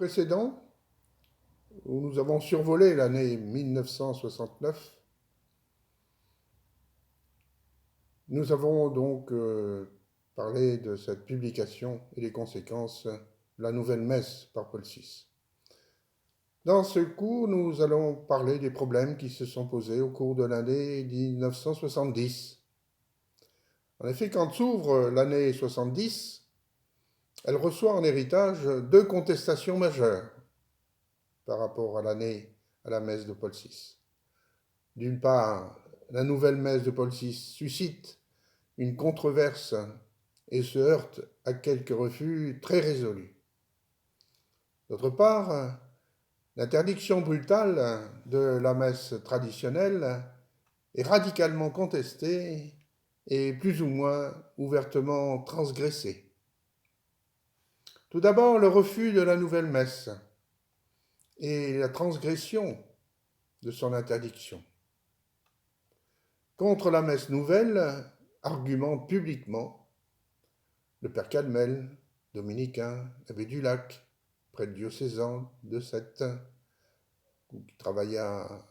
précédent, où nous avons survolé l'année 1969, nous avons donc parlé de cette publication et les conséquences de la nouvelle messe par Paul VI. Dans ce cours, nous allons parler des problèmes qui se sont posés au cours de l'année 1970. En effet, quand s'ouvre l'année 70, elle reçoit en héritage deux contestations majeures par rapport à la messe de Paul VI. D'une part, la nouvelle messe de Paul VI suscite une controverse et se heurte à quelques refus très résolus. D'autre part, l'interdiction brutale de la messe traditionnelle est radicalement contestée et plus ou moins ouvertement transgressée. Tout d'abord, le refus de la nouvelle messe et la transgression de son interdiction. Contre la messe nouvelle, argumente publiquement le père Calmel, dominicain, l'abbé du Lac, prêtre diocésain de Sète, qui travaillait à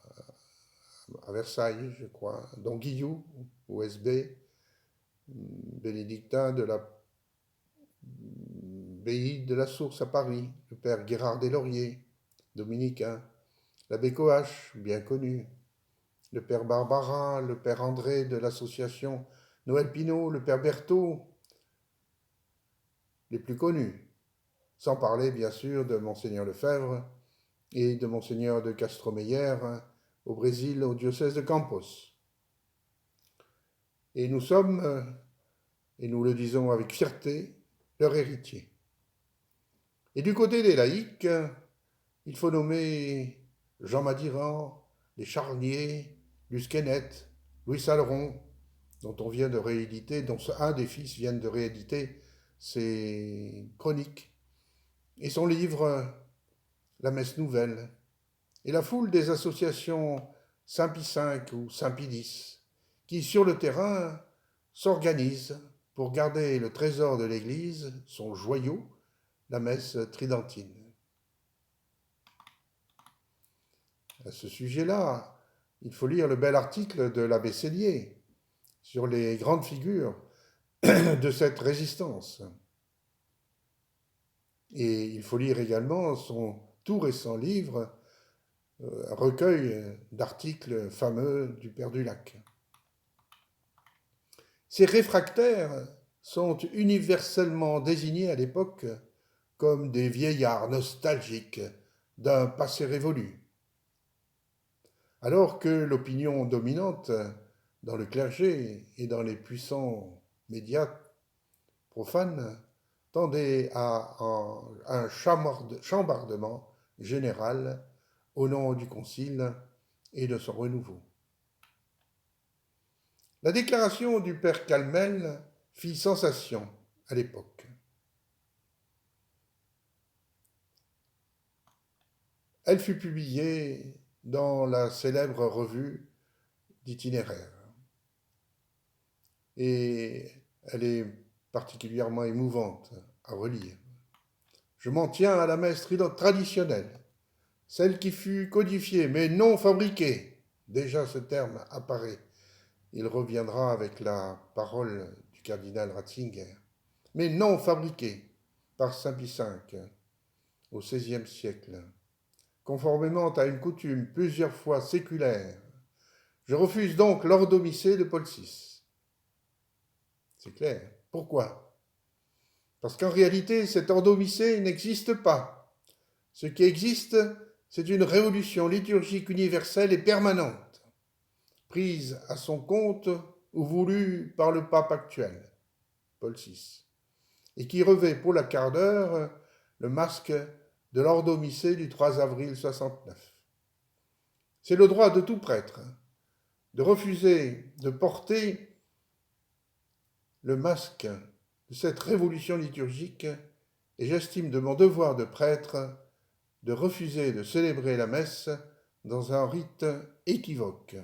Versailles, je crois, Don Guillou, OSB, bénédictin de l'abbaye de la Source à Paris, le père Guérard Deslauriers, dominicain, l'abbé Coache, bien connu, le père Barbara, le père André de l'association Noël Pinault, le père Berthaud, les plus connus, sans parler bien sûr de Monseigneur Lefebvre et de Monseigneur de Castromeyer au Brésil, au diocèse de Campos. Et nous sommes, et nous le disons avec fierté, leur héritier. Et du côté des laïcs, il faut nommer Jean Madiran, les Charnier, Luce Kenneth, Louis Saleron, dont on vient de rééditer, dont un des fils vient de rééditer ses chroniques, et son livre La Messe Nouvelle, et la foule des associations Saint-Pie V ou Saint-Pie X, qui sur le terrain s'organisent pour garder le trésor de l'Église, son joyau, la messe tridentine. À ce sujet-là, il faut lire le bel article de l'abbé Sellier sur les grandes figures de cette résistance. Et il faut lire également son tout récent livre, un recueil d'articles fameux du Père du Lac. Ces réfractaires sont universellement désignés à l'époque comme des vieillards nostalgiques d'un passé révolu, alors que l'opinion dominante dans le clergé et dans les puissants médias profanes tendait à un chambardement général au nom du Concile et de son renouveau. La déclaration du père Calmel fit sensation à l'époque. Elle fut publiée dans la célèbre revue d'itinéraire. Et elle est particulièrement émouvante à relire. Je m'en tiens à la messe traditionnelle, celle qui fut codifiée mais non fabriquée. Déjà ce terme apparaît. Il reviendra avec la parole du cardinal Ratzinger. Mais non fabriquée par Saint Pie V au XVIe siècle, conformément à une coutume plusieurs fois séculaire. Je refuse donc l'ordomicée de Paul VI. C'est clair. Pourquoi ? Parce qu'en réalité, cette ordomicée n'existe pas. Ce qui existe, c'est une révolution liturgique universelle et permanente, prise à son compte ou voulue par le pape actuel, Paul VI, et qui revêt pour la quart d'heure le masque de l'ordomicée du 3 avril 69. C'est le droit de tout prêtre de refuser de porter le masque de cette révolution liturgique, et j'estime de mon devoir de prêtre de refuser de célébrer la messe dans un rite équivoque.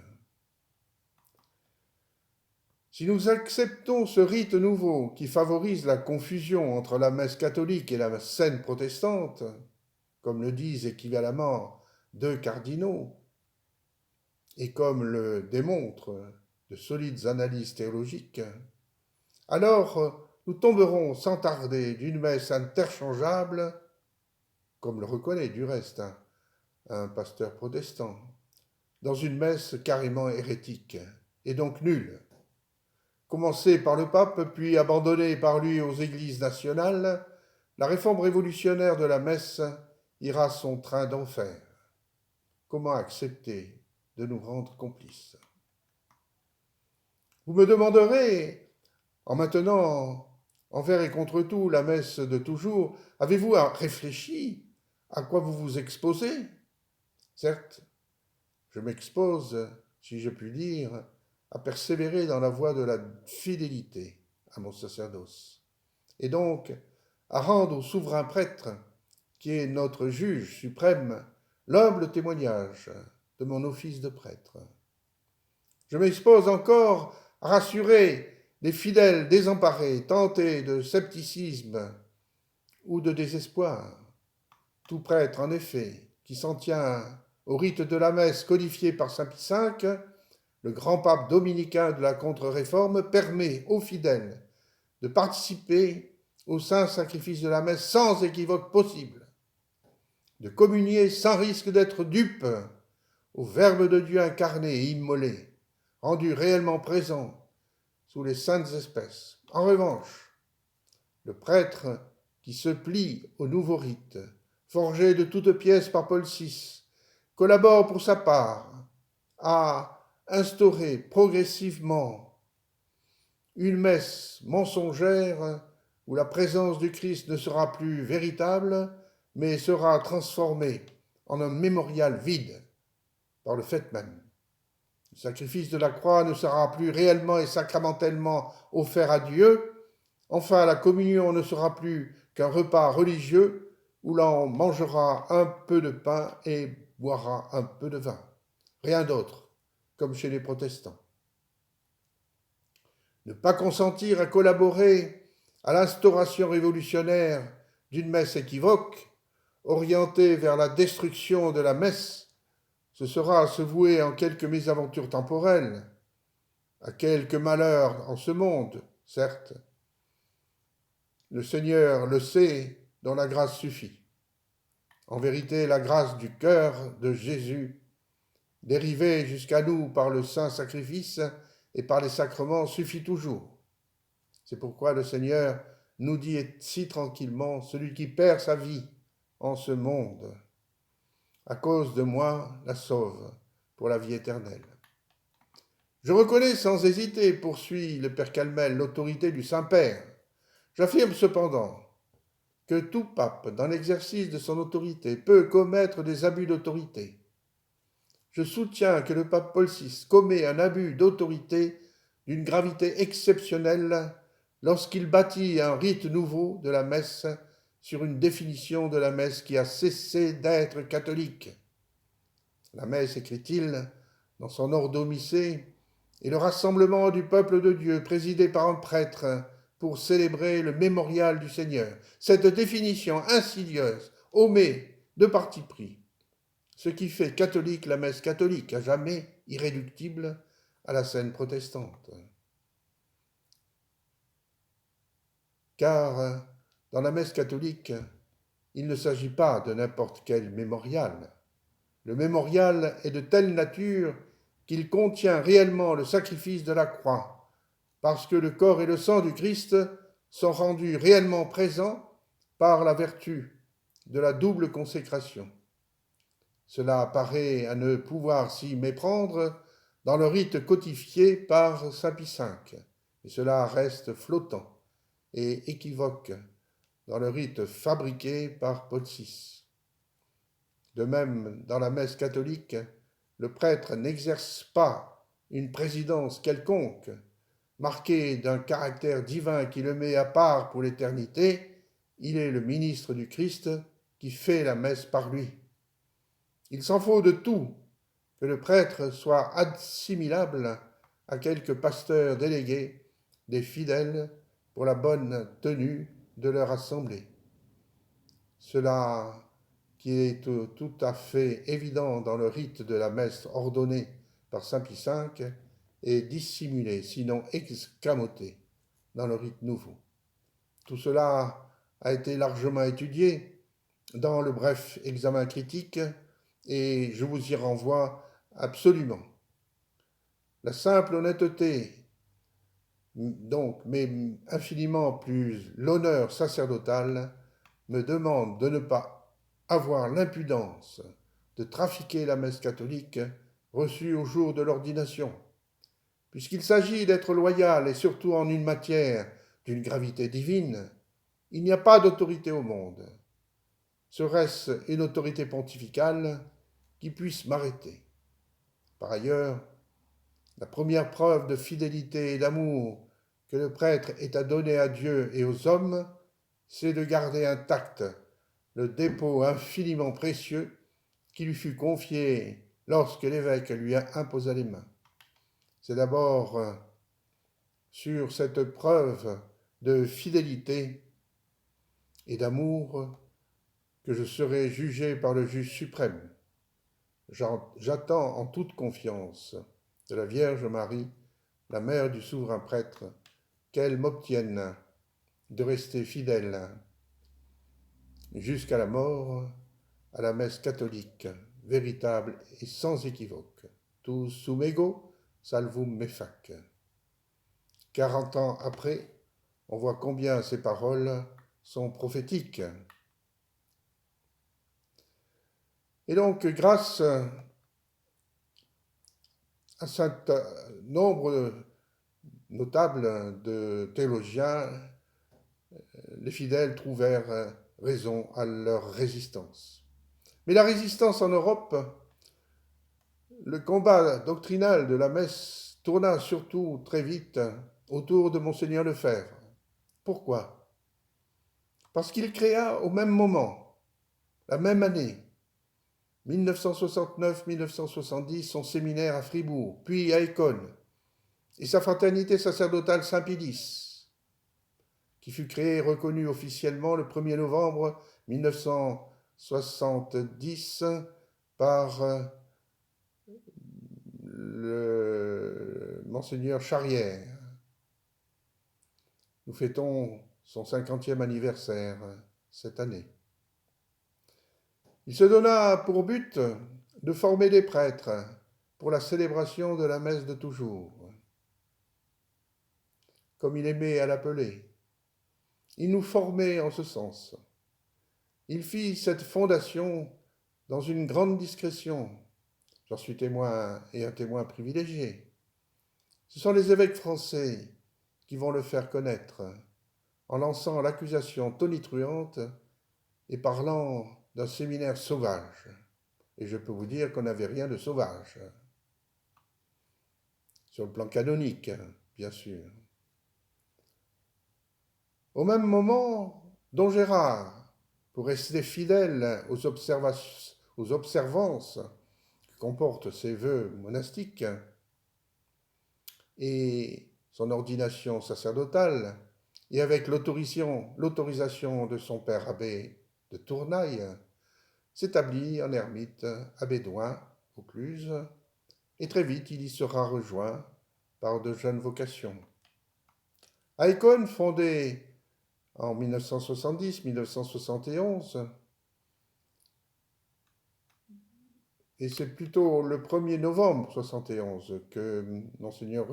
Si nous acceptons ce rite nouveau qui favorise la confusion entre la messe catholique et la scène protestante, comme le disent équivalemment 2 cardinaux, et comme le démontrent de solides analyses théologiques, alors nous tomberons sans tarder d'une messe interchangeable, comme le reconnaît du reste un pasteur protestant, dans une messe carrément hérétique, et donc nulle. Commencée par le pape, puis abandonnée par lui aux églises nationales, la réforme révolutionnaire de la messe ira son train d'enfer. Comment accepter de nous rendre complices? Vous me demanderez, en maintenant envers et contre tout la messe de toujours, avez-vous réfléchi à quoi vous vous exposez? Certes, je m'expose, si je puis dire, à persévérer dans la voie de la fidélité à mon sacerdoce, et donc à rendre au souverain prêtre, qui est notre juge suprême, l'humble témoignage de mon office de prêtre. Je m'expose encore à rassurer les fidèles désemparés, tentés de scepticisme ou de désespoir. Tout prêtre, en effet, qui s'en tient au rite de la messe codifié par saint Pie V, le grand pape dominicain de la contre-réforme, permet aux fidèles de participer au saint sacrifice de la messe sans équivoque possible, de communier sans risque d'être dupe au Verbe de Dieu incarné et immolé, rendu réellement présent sous les saintes espèces. En revanche, le prêtre qui se plie au nouveau rite, forgé de toutes pièces par Paul VI, collabore pour sa part à instaurer progressivement une messe mensongère où la présence du Christ ne sera plus véritable, mais sera transformée en un mémorial vide par le fait même. Le sacrifice de la croix ne sera plus réellement et sacramentellement offert à Dieu. Enfin, la communion ne sera plus qu'un repas religieux où l'on mangera un peu de pain et boira un peu de vin. Rien d'autre, comme chez les protestants. Ne pas consentir à collaborer à l'instauration révolutionnaire d'une messe équivoque, orientée vers la destruction de la messe, ce sera se vouer en quelques mésaventures temporelles, à quelques malheurs en ce monde, certes. Le Seigneur le sait, dont la grâce suffit. En vérité, la grâce du cœur de Jésus, dérivée jusqu'à nous par le saint sacrifice et par les sacrements, suffit toujours. C'est pourquoi le Seigneur nous dit si tranquillement, celui qui perd sa vie en ce monde, à cause de moi, la sauve pour la vie éternelle. Je reconnais sans hésiter, poursuit le Père Calmel, l'autorité du Saint-Père. J'affirme cependant que tout pape, dans l'exercice de son autorité, peut commettre des abus d'autorité. Je soutiens que le pape Paul VI commet un abus d'autorité d'une gravité exceptionnelle lorsqu'il bâtit un rite nouveau de la messe sur une définition de la messe qui a cessé d'être catholique. La messe, écrit-il dans son Ordo Missae, est le rassemblement du peuple de Dieu présidé par un prêtre pour célébrer le mémorial du Seigneur. Cette définition insidieuse omet de parti pris ce qui fait catholique la messe catholique, à jamais irréductible à la scène protestante. Car dans la messe catholique, il ne s'agit pas de n'importe quel mémorial. Le mémorial est de telle nature qu'il contient réellement le sacrifice de la croix, parce que le corps et le sang du Christ sont rendus réellement présents par la vertu de la double consécration. Cela paraît à ne pouvoir s'y méprendre dans le rite codifié par saint Pie V, et cela reste flottant et équivoque dans le rite fabriqué par Paul VI. De même, dans la messe catholique, le prêtre n'exerce pas une présidence quelconque, marquée d'un caractère divin qui le met à part pour l'éternité. Il est le ministre du Christ qui fait la messe par lui. Il s'en faut de tout que le prêtre soit assimilable à quelque pasteur délégué des fidèles pour la bonne tenue de leur assemblée. Cela qui est tout à fait évident dans le rite de la messe ordonnée par Saint Pie V, est dissimulé, sinon escamoté, dans le rite nouveau. Tout cela a été largement étudié dans le bref examen critique et je vous y renvoie absolument. La simple honnêteté, donc, mais infiniment plus l'honneur sacerdotal, me demande de ne pas avoir l'impudence de trafiquer la messe catholique reçue au jour de l'ordination, puisqu'il s'agit d'être loyal et surtout en une matière d'une gravité divine, il n'y a pas d'autorité au monde. Serait-ce une autorité pontificale qui puisse m'arrêter? Par ailleurs, la première preuve de fidélité et d'amour que le prêtre ait à donner à Dieu et aux hommes, c'est de garder intact le dépôt infiniment précieux qui lui fut confié lorsque l'évêque lui a imposé les mains. C'est d'abord sur cette preuve de fidélité et d'amour que je serai jugé par le juge suprême. J'attends en toute confiance de la Vierge Marie, la mère du souverain prêtre, qu'elle m'obtienne de rester fidèle jusqu'à la mort à la messe catholique, véritable et sans équivoque. Tu sumego salvum me fac. 40 ans après, on voit combien ces paroles sont prophétiques. Et donc, grâce à un nombre notable de théologiens, les fidèles trouvèrent raison à leur résistance. Mais la résistance en Europe, le combat doctrinal de la messe tourna surtout très vite autour de Monseigneur Lefebvre. Pourquoi? Parce qu'il créa au même moment, la même année, 1969-1970, son séminaire à Fribourg, puis à Écône, et sa fraternité sacerdotale Saint-Pédis, qui fut créée et reconnue officiellement le 1er novembre 1970 par le Monseigneur Charrière. Nous fêtons son 50e anniversaire cette année. Il se donna pour but de former des prêtres pour la célébration de la messe de toujours, comme il aimait à l'appeler. Il nous formait en ce sens. Il fit cette fondation dans une grande discrétion. J'en suis témoin et un témoin privilégié. Ce sont les évêques français qui vont le faire connaître en lançant l'accusation tonitruante et parlant d'un séminaire sauvage. Et je peux vous dire qu'on n'avait rien de sauvage. Sur le plan canonique, bien sûr. Au même moment, Don Gérard, pour rester fidèle aux observances que comportent ses vœux monastiques et son ordination sacerdotale, et avec l'autorisation de son père abbé de Tournaille, s'établit en ermite à Bédoin, Vaucluse, et très vite il y sera rejoint par de jeunes vocations. À Écône, fondé en 1970-1971, et c'est plutôt le 1er novembre 1971 que Monseigneur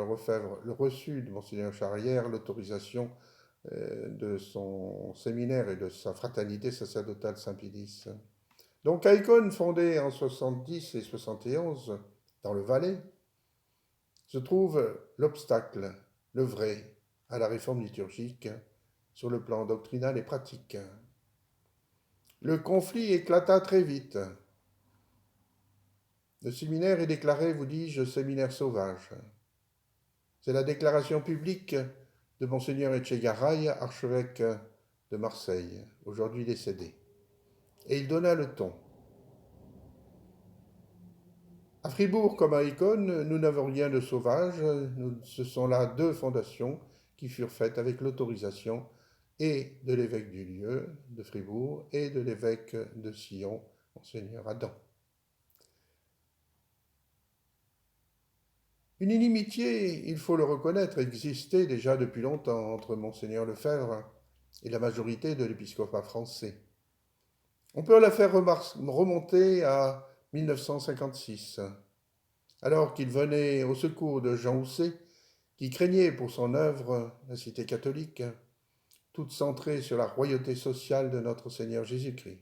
Lefebvre reçut de Monseigneur Charrière l'autorisation de son séminaire et de sa fraternité sacerdotale Saint-Pédis. Donc à Écône, fondée en 70 et 71 dans le Valais, se trouve l'obstacle, le vrai, à la réforme liturgique sur le plan doctrinal et pratique. Le conflit éclata très vite. Le séminaire est déclaré, vous dis-je, séminaire sauvage. C'est la déclaration publique de Monseigneur Echegaray, archevêque de Marseille, aujourd'hui décédé. Et il donna le ton. À Fribourg comme à Écône, nous n'avons rien de sauvage. Ce sont là deux fondations qui furent faites avec l'autorisation et de l'évêque du lieu de Fribourg et de l'évêque de Sion, Monseigneur Adam. Une inimitié, il faut le reconnaître, existait déjà depuis longtemps entre Monseigneur Lefebvre et la majorité de l'épiscopat français. On peut la faire remonter à 1956, alors qu'il venait au secours de Jean Housset, qui craignait pour son œuvre la cité catholique, toute centrée sur la royauté sociale de notre Seigneur Jésus-Christ.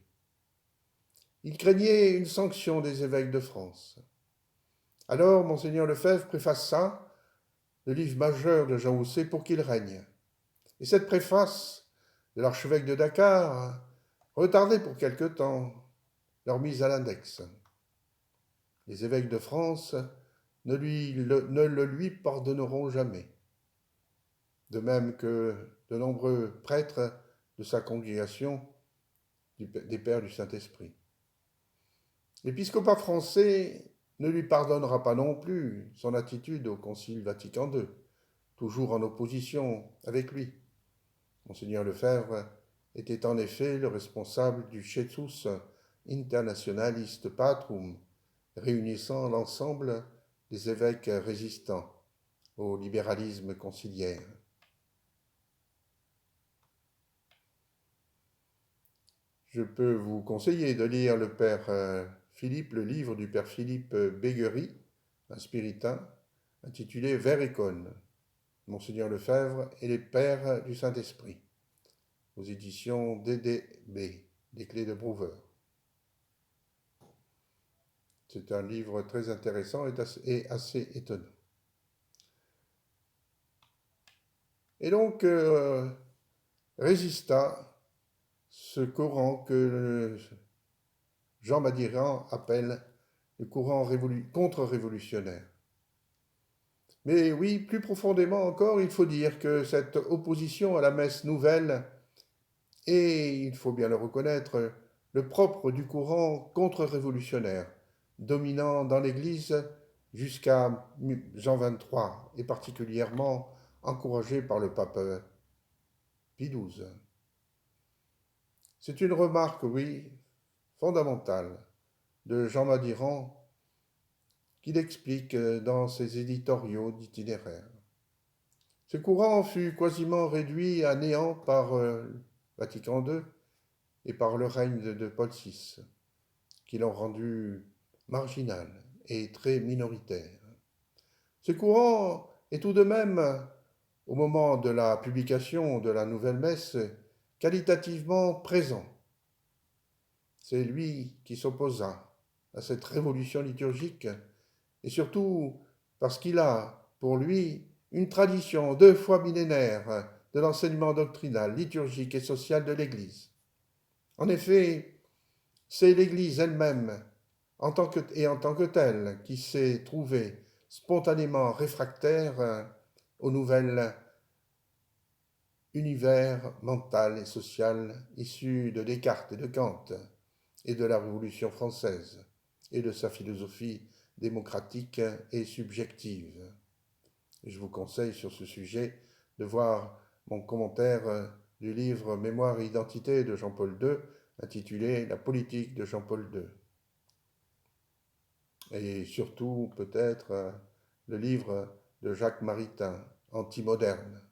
Il craignait une sanction des évêques de France. Alors, Monseigneur Lefebvre préfaça le livre majeur de Jean Housset pour qu'il règne. Et cette préface de l'archevêque de Dakar retardait pour quelque temps leur mise à l'index. Les évêques de France ne le lui pardonneront jamais. De même que de nombreux prêtres de sa congrégation des Pères du Saint-Esprit. L'épiscopat français ne lui pardonnera pas non plus son attitude au Concile Vatican II, toujours en opposition avec lui. Monseigneur Lefebvre était en effet le responsable du Cetus Internationaliste Patrum, réunissant l'ensemble des évêques résistants au libéralisme conciliaire. Je peux vous conseiller de lire le livre du père Philippe Béguerie, un spiritain, intitulé Vers et Cône, Monseigneur Lefebvre et les Pères du Saint-Esprit, aux éditions DDB, des Clés de Brouwer. C'est un livre très intéressant et assez étonnant. Et donc, résista ce courant que Jean Madiran appelle le courant contre-révolutionnaire. Mais oui, plus profondément encore, il faut dire que cette opposition à la messe nouvelle est, il faut bien le reconnaître, le propre du courant contre-révolutionnaire, dominant dans l'Église jusqu'à Jean XXIII, et particulièrement encouragé par le pape Pie XII. C'est une remarque, oui, fondamentale de Jean Madiran qu'il explique dans ses éditoriaux d'itinéraire. Ce courant fut quasiment réduit à néant par Vatican II et par le règne de Paul VI, qui l'ont rendu marginal et très minoritaire. Ce courant est tout de même, au moment de la publication de la nouvelle messe, qualitativement présent. C'est lui qui s'opposa à cette révolution liturgique, et surtout parce qu'il a, pour lui, une tradition 2 fois millénaire de l'enseignement doctrinal, liturgique et social de l'Église. En effet, c'est l'Église elle-même, en tant que telle, qui s'est trouvée spontanément réfractaire au nouvel univers mental et social issu de Descartes et de Kant et de la Révolution française et de sa philosophie démocratique et subjective. Et je vous conseille sur ce sujet de voir mon commentaire du livre Mémoire et identité de Jean-Paul II, intitulé La politique de Jean-Paul II. Et surtout, peut-être, le livre de Jacques Maritain, Antimoderne.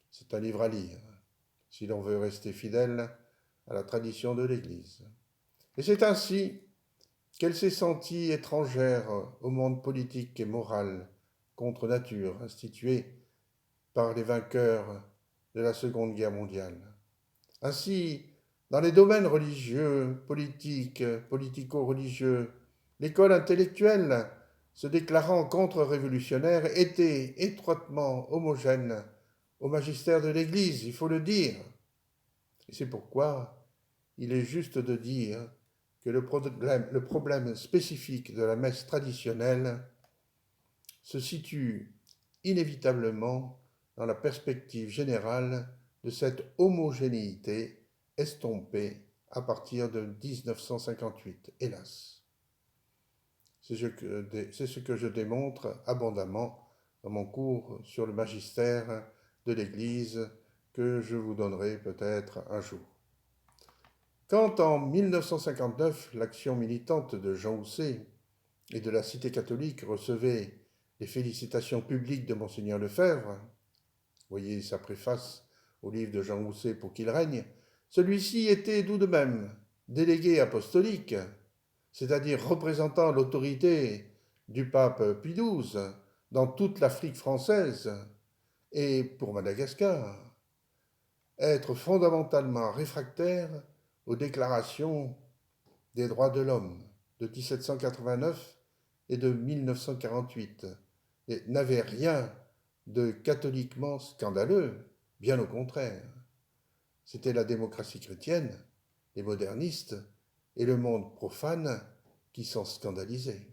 C'est un livre à lire, si l'on veut rester fidèle à la tradition de l'Église. Et c'est ainsi qu'elle s'est sentie étrangère au monde politique et moral contre nature institué par les vainqueurs de la Seconde Guerre mondiale. Ainsi, dans les domaines religieux, politiques, politico-religieux, l'école intellectuelle, se déclarant contre-révolutionnaire, était étroitement homogène au magistère de l'Église, il faut le dire. Et c'est pourquoi il est juste de dire que le problème spécifique de la messe traditionnelle se situe inévitablement dans la perspective générale de cette homogénéité estompée à partir de 1958, hélas. C'est ce que je démontre abondamment dans mon cours sur le magistère de l'Église que je vous donnerai peut-être un jour. Quand en 1959, l'action militante de Jean Housset et de la Cité catholique recevait les félicitations publiques de Monseigneur Lefebvre, voyez sa préface au livre de Jean Housset pour qu'il règne, celui-ci était tout de même délégué apostolique, c'est-à-dire représentant l'autorité du pape Pie XII dans toute l'Afrique française et pour Madagascar, être fondamentalement réfractaire aux déclarations des droits de l'homme de 1789 et de 1948 et n'avait rien de catholiquement scandaleux, bien au contraire. C'était la démocratie chrétienne, les modernistes et le monde profane qui s'en scandalisaient.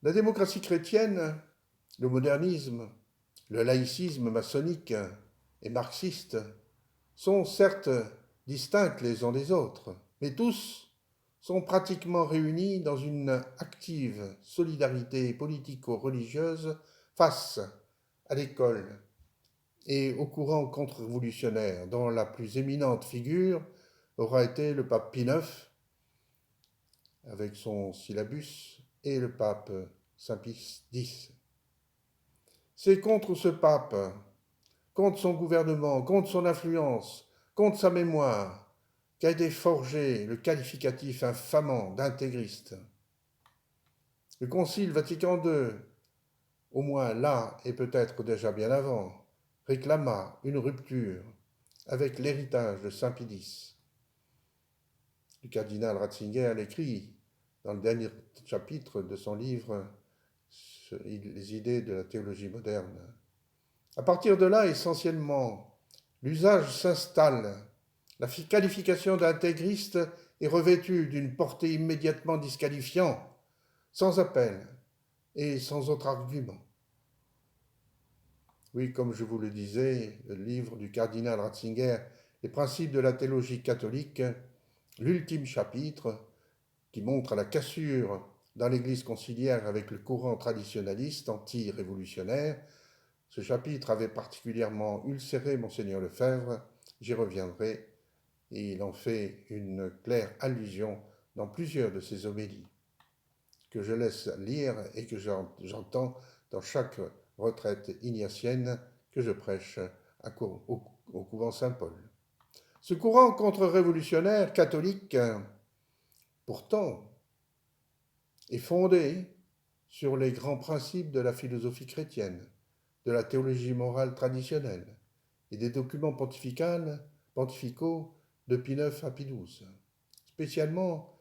La démocratie chrétienne, le modernisme, le laïcisme maçonnique et marxiste sont certes distincts les uns des autres, mais tous sont pratiquement réunis dans une active solidarité politico-religieuse face à l'école et au courant contre-révolutionnaire, dont la plus éminente figure aura été le pape Pie IX, avec son syllabus, et le pape Saint Pie X. C'est contre ce pape, contre son gouvernement, contre son influence, contre sa mémoire, qu'a été forgé le qualificatif infamant d'intégriste. Le Concile Vatican II, au moins là et peut-être déjà bien avant, réclama une rupture avec l'héritage de Saint Pie X. Le cardinal Ratzinger l'écrit dans le dernier chapitre de son livre Les idées de la théologie moderne. À partir de là, essentiellement, l'usage s'installe. La qualification d'intégriste est revêtue d'une portée immédiatement disqualifiante, sans appel et sans autre argument. Oui, comme je vous le disais, le livre du cardinal Ratzinger, Les principes de la théologie catholique, l'ultime chapitre, qui montre la cassure dans l'Église conciliaire avec le courant traditionnaliste anti-révolutionnaire. Ce chapitre avait particulièrement ulcéré Monseigneur Lefebvre, j'y reviendrai, et il en fait une claire allusion dans plusieurs de ses homélies, que je laisse lire et que j'entends dans chaque retraite ignatienne que je prêche au couvent Saint-Paul. Ce courant contre-révolutionnaire catholique, pourtant, est fondé sur les grands principes de la philosophie chrétienne, de la théologie morale traditionnelle et des documents pontificaux de Pie IX à Pie XII, spécialement